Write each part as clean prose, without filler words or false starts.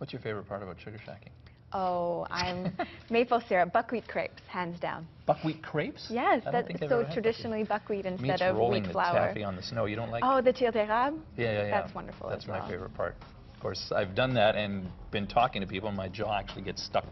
What's your favorite part about sugar shacking? Oh, I'm maple syrup, buckwheat crepes, hands down. Buckwheat crepes? Yes, that's so traditionally buckwheat instead of wheat flour. Rolling the taffy on the snow. You don't like? Oh, the tire d'érable? Yeah. That's wonderful. That's as well. my favorite part. Of course, I've done that and been talking to people, and my jaw actually gets stuck.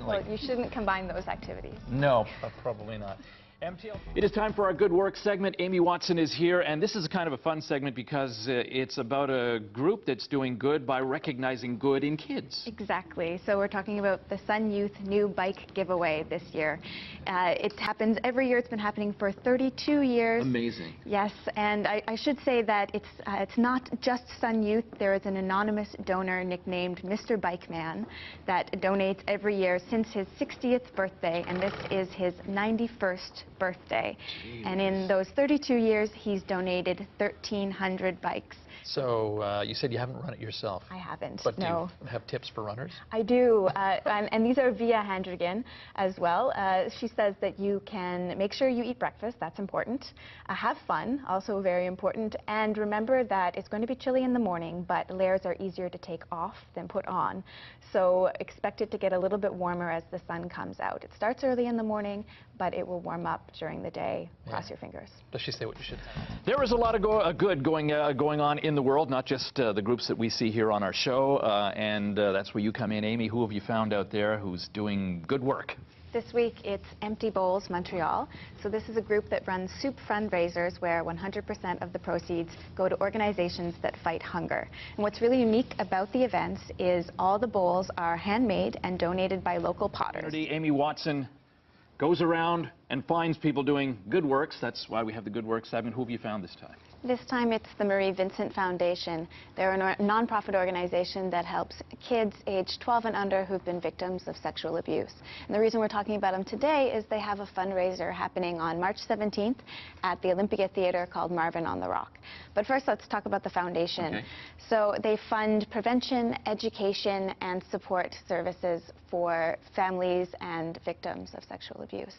Well, you shouldn't combine those activities. No, probably not. MTL. It is time for our Good Work segment. Amie Watson is here, and this is kind of a fun segment because it's about a group that's doing good by recognizing good in kids. Exactly. So we're talking about the Sun Youth New Bike Giveaway this year. It happens every year. It's been happening for 32 years. Amazing. Yes, and I should say that it's not just Sun Youth. There is an anonymous donor nicknamed Mr. Bike Man that donates every year since his 60th birthday, and this is his 91st birthday. Jeez. And in those 32 years, he's donated 1,300 bikes. So you said you haven't run it yourself. I haven't, but no. Do you have tips for runners? I do, and these are via Handrigan as well. She says that you can make sure you eat breakfast, that's important. Have fun, also very important. And remember that it's going to be chilly in the morning, but layers are easier to take off than put on. So expect it to get a little bit warmer as the sun comes out. It starts early in the morning, but it will warm up during the day. Cross your fingers. Does she say what you should say? There is a lot of good going on in the world, not just the groups that we see here on our show, and that's where you come in. Amie, who have you found out there who's doing good work? This week it's Empty Bowls Montreal. So this is a group that runs soup fundraisers where 100% of the proceeds go to organizations that fight hunger. And what's really unique about the events is all the bowls are handmade and donated by local potters. Amie Watson goes around and finds people doing good works. That's why we have the Good Work segment. Who have you found this time? This time it's the Marie-Vincent Foundation. They're a non-profit organization that helps kids aged 12 and under who've been victims of sexual abuse. And the reason we're talking about them today is they have a fundraiser happening on March 17th at the Olympia Theatre called Marvin on the Rock. But first, let's talk about the foundation. Okay. So they fund prevention, education, and support services for families and victims of sexual abuse.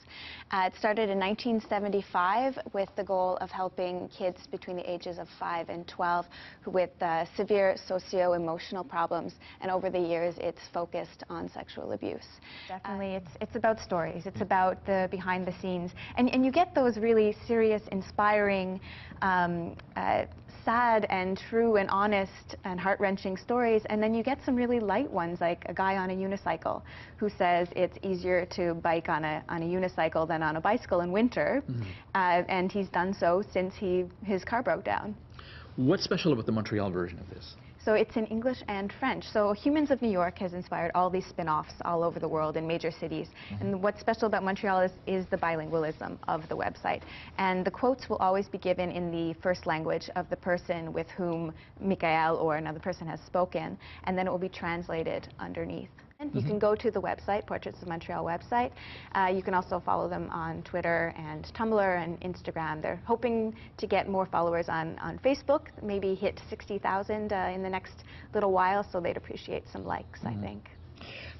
It started in 1975 with the goal of helping kids between the ages of 5 and 12 with severe socio-emotional problems, and over the years it's focused on sexual abuse. Definitely, it's about stories, it's about the behind the scenes, and you get those really serious, inspiring, sad and true and honest and heart-wrenching stories, and then you get some really light ones, like a guy on a unicycle who says it's easier to bike on a unicycle than on a bicycle in winter, and he's done so since his car broke down. What's special about the Montreal version of this? So it's in English and French. So Humans of New York has inspired all these spin-offs all over the world in major cities. And what's special about Montreal is the bilingualism of the website. And the quotes will always be given in the first language of the person with whom Michael or another person has spoken, and then it will be translated underneath. You can go to the website, Portraits of Montreal website. You can also follow them on Twitter and Tumblr and Instagram. They're hoping to get more followers on Facebook, maybe hit 60,000 in the next little while, so they'd appreciate some likes, I think.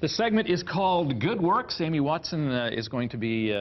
The segment is called Good Works. Amie Watson is going to be